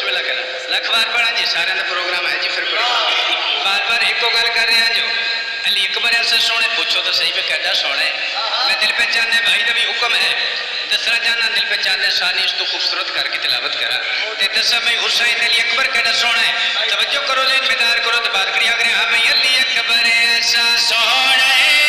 بسم اللہ کرا لکھ بار پڑھا جی سارے دا پروگرام ہے جی پھر پڑھا بار بار ایک کو گل کر رہے ہیں جو علی اکبر ایسے سونے پوچھو تو صحیح پہ کہتا سونے میں دل پہ چاہنے بھائی دا بھی حکم ہے دسرا جانا دل پہ چاہنے ثانی اس تو خوبصورت کر کے تلاوت کرا تے دسا میں حسین علی اکبر کہتا سونا ہے توجہ کرو لین بیدار کرو تو بات کری آگرے ہاں بھائی علی اکبر ایسا سونا ہے